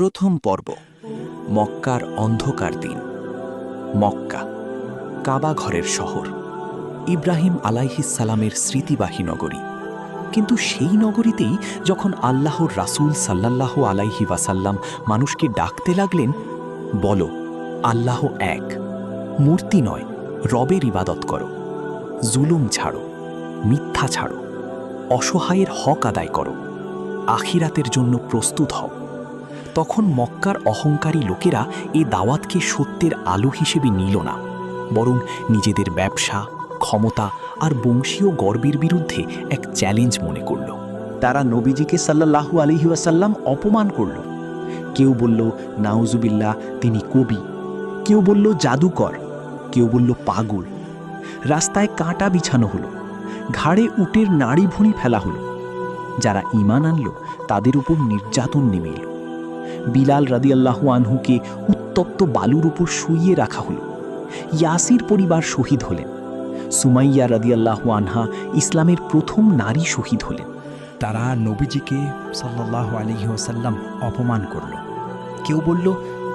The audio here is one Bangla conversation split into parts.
প্রথম পর্ব, মক্কার অন্ধকার দিন। মক্কা কাবা ঘরের শহর, ইব্রাহিম আলাইহিসসালামের স্মৃতিবাহী নগরী। কিন্তু সেই নগরীতেই যখন আল্লাহর রাসূল সাল্লাল্লাহু আলাইহি ওয়াসাল্লাম মানুষকে ডাকতে লাগলেন, বলো আল্লাহ এক, মূর্তি নয়, রবের ইবাদত করো, জুলুম ছাড়ো, মিথ্যা ছাড়ো, অসহায়ের হক আদায় করো, আখিরাতের জন্য প্রস্তুত হও, তখন মক্কার অহংকারী লোকেরা এ দাওয়াতকে সত্যের আলো হিসেবে নিল না, বরং নিজেদের ব্যবসা, ক্ষমতা আর বংশীয় গর্বের বিরুদ্ধে এক চ্যালেঞ্জ মনে করল। তারা নবীজিকে সাল্লাল্লাহু আলাইহি ওয়াসাল্লাম অপমান করল। কেউ বলল নাউজুবিল্লাহ, তিনি কবি। কেউ বলল জাদুকর, কেউ বলল পাগল। রাস্তায় কাঁটা বিছানো হলো, ঘাড়ে উটের নাড়ি ভুঁড়ি ফেলা হলো। যারা ঈমান আনল তাদের উপর নির্যাতন নেমে এলো। বিলাল রাদিয়াল্লাহু আনহুকে উত্তপ্ত বালুর উপর শুইয়ে রাখা হলো। ইয়াসির পরিবার শহীদ হলেন। সুমাইয়া রাদিয়াল্লাহু আনহা ইসলামের প্রথম নারী শহীদ হলেন। তারা নবীজিকে সাল্লাল্লাহু আলাইহি ওয়াসাল্লাম অপমান করল। কেউ বলল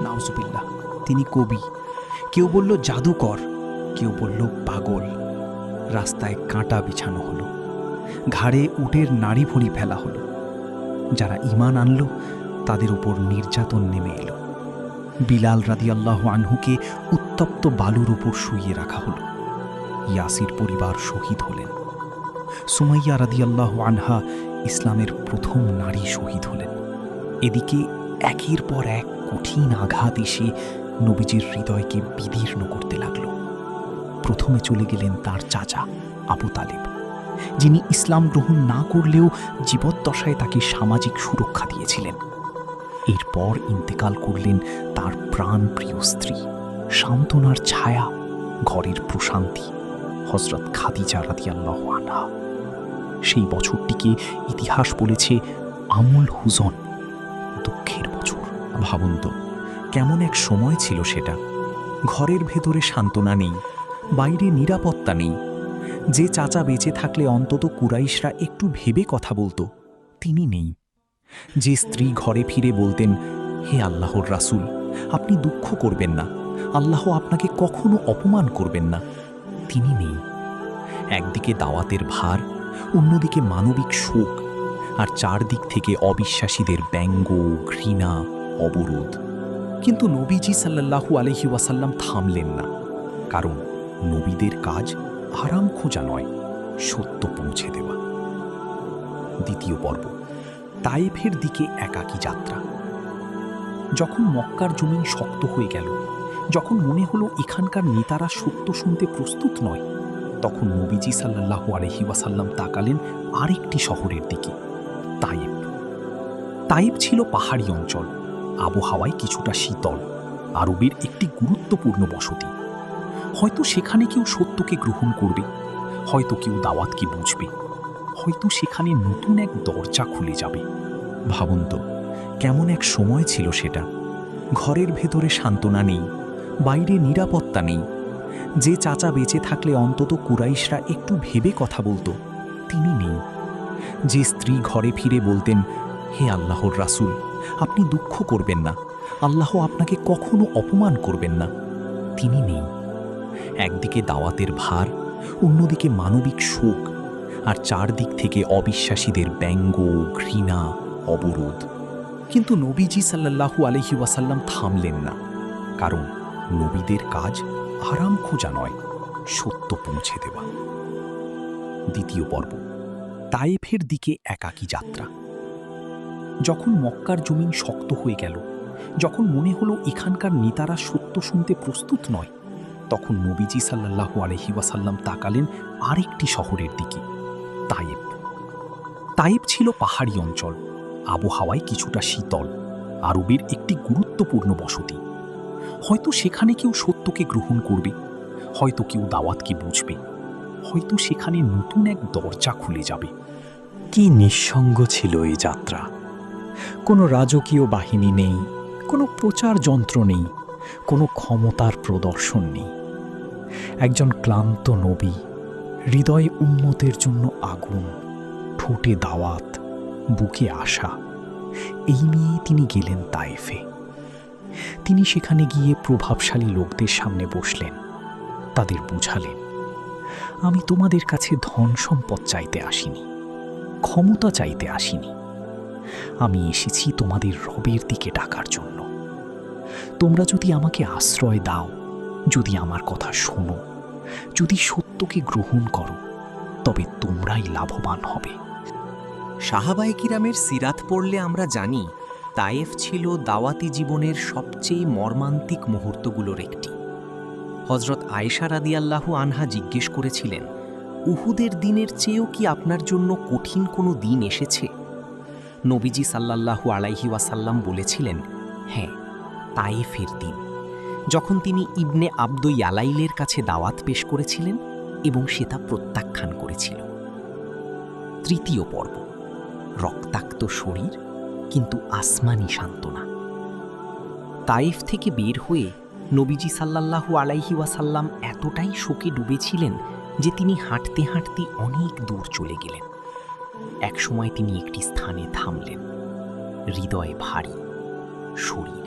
নাউজুবিল্লাহ, তিনি কবি। কেউ বলল জাদুকর, কেউ বলল পাগল। রাস্তায় কাঁটা বিছানো হলো, ঘাড়ে উটের নাড়ি ভুঁড়ি ফেলা হলো। যারা ঈমান আনল তাদের উপর নির্যাতন নেমে এলো। বিলাল রাদিয়াল্লাহু আনহুকে উত্তপ্ত বালুর উপর শুইয়ে রাখা হলো। ইয়াসির পরিবার শহীদ হলেন। সুমাইয়া রাদিয়াল্লাহু আনহা ইসলামের প্রথম নারী শহীদ হলেন। এদিকে একের পর এক কঠিন আঘাত এসে নবীজির হৃদয়কে বিদীর্ণ করতে লাগল। প্রথমে চলে গেলেন তার চাচা আবু তালেব, যিনি ইসলাম গ্রহণ না করলেও জীবদ্দশায় তাকে সামাজিক সুরক্ষা দিয়েছিলেন। এরপর ইন্তেকাল করলেন তার প্রাণপ্রিয় স্ত্রী, সান্ত্বনার ছায়া, ঘরের প্রশান্তি, হযরত খাদিজা রাদিয়াল্লাহু আনহা। সেই বছরটিকে ইতিহাস বলেছে আমুল হুজন, দুঃখের বছর। ভাবুন তো, কেমন এক সময় ছিল সেটা। ঘরের ভেতরে সান্ত্বনা নেই, বাইরে নিরাপত্তা নেই। যে চাচা বেঁচে থাকলে অন্তত কুরাইশরা একটু ভেবে কথা বলতো, তিনি নেই। যে স্ত্রী ঘরে ফিরে বলতেন, হে আল্লাহর রাসূল, আপনি দুঃখ করবেন না, আল্লাহ আপনাকে কখনো অপমান করবেন না, তিনি নেই। একদিকে দাওয়াতের ভার, অন্যদিকে মানবিক শোক, আর চারদিক থেকে অবিশ্বাসীদের ব্যঙ্গ, ঘৃণা, অবরোধ। কিন্তু নবীজি সাল্লাল্লাহু আলাইহি ওয়াসাল্লাম থামলেন না, কারণ নবীদের কাজ আরাম খোঁজা নয়, সত্য পৌঁছে দেওয়া। দ্বিতীয় পর্ব, তায়েফের দিকে একাকী যাত্রা। যখন মক্কার জমিন শক্ত হয়ে গেল, যখন মনে হলো এখানকার নেতারা সত্য শুনতে প্রস্তুত নয়, তখন নবীজি সাল্লাল্লাহু আলাইহি ওয়াসাল্লাম তাকালেন আরেকটি শহরের দিকে, তায়েফ। তায়েফ ছিল পাহাড়ি অঞ্চল, আবহাওয়ায় কিছুটা শীতল, আরবের একটি গুরুত্বপূর্ণ বসতি। হয়তো সেখানে কেউ সত্যকে গ্রহণ করবে, হয়তো কেউ দাওয়াতকে বুঝবে, হয়তো সেখানে নতুন এক দরজা খুলে যাবে। ভাবুন তো, কেমন এক সময় ছিল সেটা। ঘরের ভেতরে সান্ত্বনা নেই, বাইরে নিরাপত্তা নেই। যে চাচা বেঁচে থাকলে অন্তত কুরাইশরা একটু ভেবে কথা বলতো, তিনি নেই। যে স্ত্রী ঘরে ফিরে বলতেন, হে আল্লাহর রাসূল, আপনি দুঃখ করবেন না, আল্লাহ আপনাকে কখনো অপমান করবেন না, তিনি নেই। একদিকে দাওয়াতের ভার, অন্যদিকে মানবিক শোক, আর চারদিক থেকে অবিশ্বাসীদের ব্যঙ্গ, ঘৃণা, অবরোধ। কিন্তু নবীজি সাল্লাল্লাহু আলাইহি ওয়াসাল্লাম থামলেন না, কারণ নবীদের কাজ আরাম খোঁজা নয়, সত্য পৌঁছে দেওয়া। দ্বিতীয় পর্ব, তায়েফের দিকে একাকী যাত্রা। যখন মক্কার জমিন শক্ত হয়ে গেল, যখন মনে হলো এখানকার নেতারা সত্য শুনতে প্রস্তুত নয়, তখন নবীজি সাল্লাল্লাহু আলাইহি ওয়াসাল্লাম তাকালেন আরেকটি শহরের দিকে, তায়েফ। তায়েফ ছিল পাহাড়ি অঞ্চল, আবহাওয়ায় কিছুটা শীতল, আরবের একটি গুরুত্বপূর্ণ বসতি। হয়তো সেখানে কেউ সত্যকে গ্রহণ করবে, হয়তো কেউ দাওয়াতকে বুঝবে, হয়তো সেখানে নতুন এক দরজা খুলে যাবে। কি নিঃসঙ্গ ছিল এই যাত্রা। কোনো রাজকীয় বাহিনী নেই, কোনো প্রচার যন্ত্র নেই, কোনো ক্ষমতার প্রদর্শন নেই। একজন ক্লান্ত নবী, হৃদয়ে উম্মতের জন্য আগুন, ঠোঁটে দাওয়াত, বুকে আশা। এই নিয়েই তিনি গেলেন তায়েফে। তিনি সেখানে গিয়ে প্রভাবশালী লোকদের সামনে বসলেন, তাদের বুঝালেন, আমি তোমাদের কাছে ধন সম্পদ চাইতে আসিনি, ক্ষমতা চাইতে আসিনি। আমি এসেছি তোমাদের রবের দিকে ডাকার জন্য। তোমরা যদি আমাকে আশ্রয় দাও, যদি আমার কথা শোনো, যদি সত্যকে গ্রহণ করো, তবে তোমরাই লাভবান হবে। সাহাবায়ে কিরামের সিরাত পড়লে আমরা জানি তায়েফ ছিল দাওয়াতি জীবনের সবচেয়ে মর্মান্তিক মুহূর্তগুলোর একটি। হজরত আয়েশা রাদিয়াল্লাহু আনহা জিজ্ঞেস করেছিলেন, উহুদের দিনের চেয়েও কি আপনার জন্য কঠিন কোনো দিন এসেছে? নবীজি সাল্লাল্লাহু আলাইহি ওয়াসাল্লাম বলেছিলেন, হ্যাঁ, তায়েফের দিন, যখন তিনি ইবনে আব্দ ইয়ালাইলের কাছে দাওয়াত পেশ করেছিলেন এবং সে তা প্রত্যাখ্যান করেছিল। তৃতীয় পর্ব, রক্তাক্ত শরীর কিন্তু আসমানি সান্ত্বনা। তায়েফ থেকে বের হয়ে নবীজি সাল্লাল্লাহু আলাইহি ওয়াসাল্লাম এতটাই শোকে ডুবেছিলেন যে তিনি হাঁটতে হাঁটতে অনেক দূর চলে গেলেন। একসময় তিনি একটি স্থানে থামলেন, হৃদয় ভারী, শরীর